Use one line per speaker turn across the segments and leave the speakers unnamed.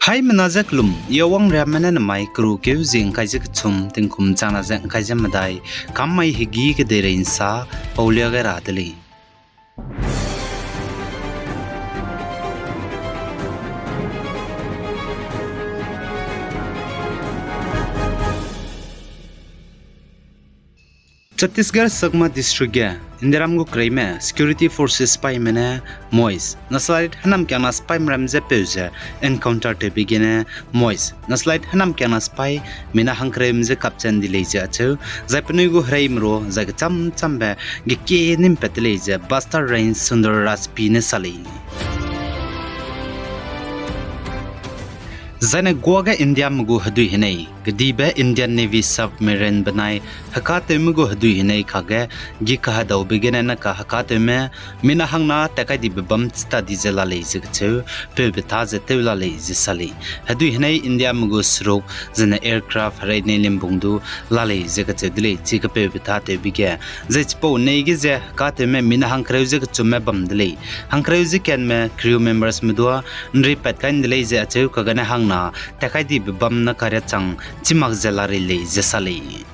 Hai menazaklum yawang ramana namai kru keu zing kaijak chum tingkum chana zang kaijam madai kammai higi ke derein sa paulia ga radali Chhattisgarh Sagma district Indiramgo Kraime security forces spy mena Mois Naslide Hanam Kana spy Ramze Peuze encounter to begin Mois Naslide Hanam Kana spy Mina Hankremze Captain Dileja Chu Zapanugo Hraimro Zagacham Chambe Giki Nimpetleja Basta Rain Sundar Raspine Sali Zane Guaga India Mugu Hadu Hinei, Gadiba Indian Navy submarine Banai, Hakate Mugu Hadu Hinei Kage, Gikahado Beginanaka Hakateme, Minahangna Takadi Bum Study Zelale Zigatu, Pubitaze Teulale Zisali, Hadu Hinei India Mugu Sroke, Zane aircraft Raidne Limbundu, Lale Zigatu Dele, Tika Pubitate Biga, Zetspo Negize, Kateme Minahang Kreuzik to Mebam Dele, Hankreuzik and me crew members Medua, Nripat kind Lazy at Kagana Hang na takai di bam na karya chang chimak zelari le jesali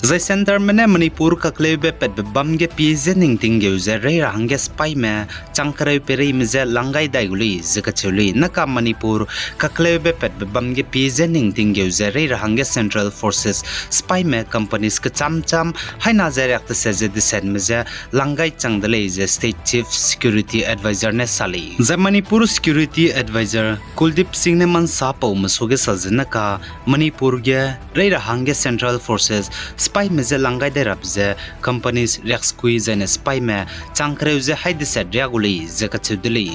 Zai center mene Manipur ka klebe pet bam ge pize ning ting ge uze re rahang spy me changkare pere imze langai daiguli zakachuli naka Manipur ka klebe pet bam ge pize ning ting ge uze re rahang central forces spy me companies ka cham haina zare akta seje disen meze langai changdale je state chief security advisor ne sali za Manipur security advisor Kuldip Singh ne man sapo masoge sajna ka Manipur ge re rahang central forces spy meze langai de rabze companies rex quiz and spy me changkreuze haide set regularly zakachudli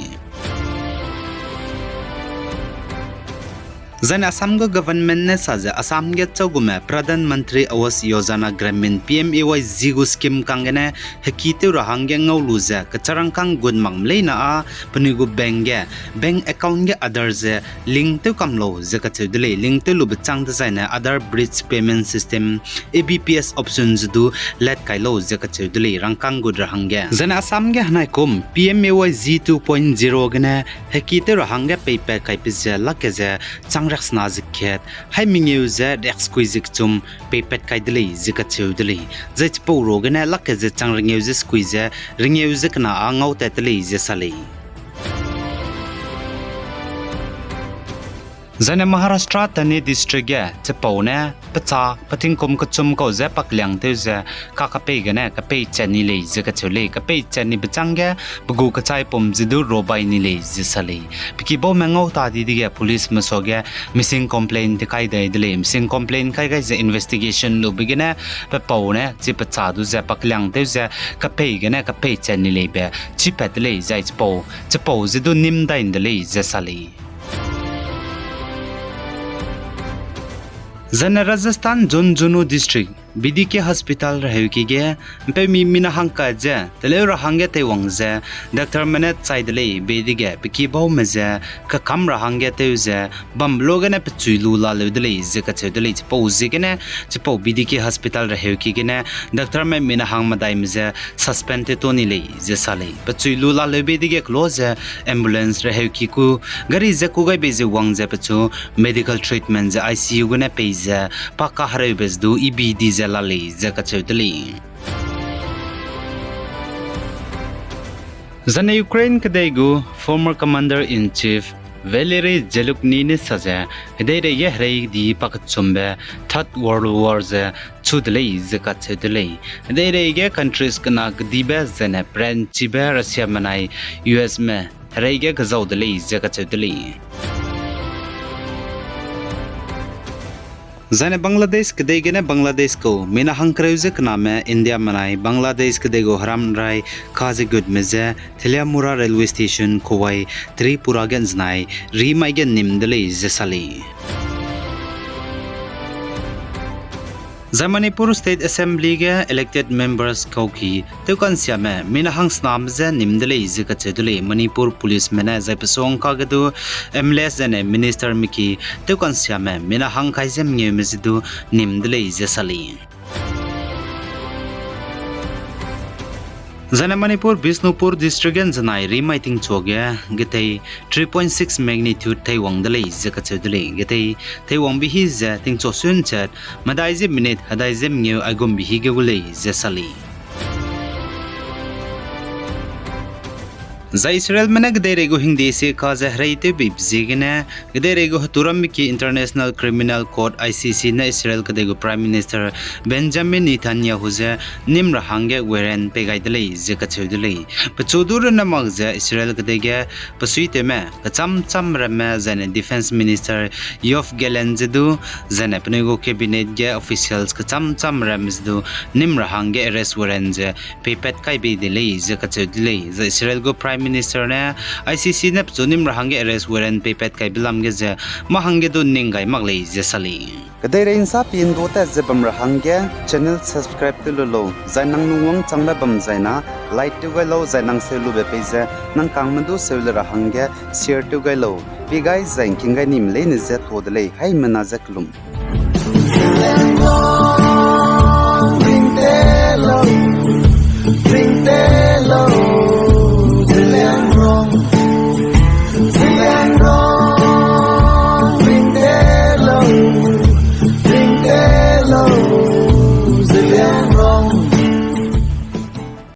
Zan Assam government ne saja Assam ge chogume Pradhan Mantri Awas Yojana Gramin PMAY zigu scheme kangene hakite rahang ge ngawluze kacharang kang gun mamle na a panigu bank account ge others link to kamlo zakachudle link to lubchang design other bridge payment system ABPS options do let kailo zakachudle rangkang gud rahang ge Zan Assam ge hanai kum PMAY Z 2.0 gene hakite rahang ge paypal kaipise lakeze chang Raksna Ziket, Hai Minguze, Exquisite Tum, Paypet Kaidli, Zikachudli, Zitpo Rogane, Lakaz Chang Ringuze Squeeze, Ringuzikna, Angout at Lize Sali. Zane Maharashtra Tani district Chapone, Pata, Patinkum Kuchum Koze Pakliang Teze, Kakapegane, Kapay Chani Le, Zakachule, Kapay Chani Batanga, Bugu Kachai Pum Zidu Robai Nile, Zisali. Pikibo Mango Tadi, police Masoga, missing complaint the Kaida delay, missing complaint Kaiga, the investigation no beginner, Pepone, Zipatadu Zapakliang Teze, Kapegane, Kapay Chani Lebe, Chipet Le, Zaitpo, Chapo Zidu Nimda in the Le, Zesali. Zana Rajasthan Junjunu district BDK hospital raheuki ge pe mi minahang ka je tele rahange te wangze Dr. Manet Saidle bedige piki baw meze ka kam rahange te ze bam logane pe chuilu la ledle ze ka chedle po zigene po BDK hospital raheuki ge ne Dr. Me minahang madai meze suspended to ni le ze sale pe chuilu la le bedige close ambulance raheuki ku gari ze ku gai beze wangze pe chu medical treatment ze ICU gune pe ze pakka hare bezdu EBD Lali Zakachudli Zana Ukraine Kadegu, former commander-in-chief Valery Zelukny Saza, Hede Yehre di Pakatsumbe, Third World War Chudley Zakachudli, Hede countries Kanak Diba Zene, Pran Chiba, Russia Manai, US Me, Rege Gazaudli Zakachudli. Zane Bangladesh Kadegene Bangladesh ko Minahang Kreuzik name India Manai Bangladesh Kadego Haram Rai Kazi Good Meze Teliamura Railway Station Kowai Tripura Gensnai Remaigen Nimdele Zesali Manipur State Assembly ge elected members Kauki Tukan Siame Minahang Snamze Nimdele Zikachedule Manipur Police Mena Zapsong Kagadu MLS and Minister Miki Tukan Siame Minahang Kaizem Nemizidu Nimdele Zesali Zana Manipur Bisnupur district and Zanai remiting chogia getay 3.6 magnitude Taiwang delay zakatudele getay Taiwang bihi za ting chosun chat madaizim minute hadaizim new agum bihi gewule zesali za Israel mana gderego hindi se kaza hraite bibzigna gderego turam ki International Criminal Court ICC na Israel kadego Prime Minister Benjamin Netanyahu za nimra hange weren pegaidele zekachudele pachudur na magza Israel kadege pasuite me kacham cham rama zane Defense Minister Yoav Gallant zedu zane pnego cabinet ge officials kacham cham ramzdu nimra hange arrest warrant ze pepet kai be dele zekachudele za Israel go Prime Minister ne ICC ne pchunim rahange arrest warrant pepet kai bilam ge je mahange do ningai maglei je sali
kadai rein sa pin do ta je bam rahange channel subscribe to lo zainang nuwang changla bam zaina like to ga lo zainang se lu be pe je nang kang mandu se lu rahange share to ga lo pi guys zain king ga nim le ne je thodle hai mana zaklum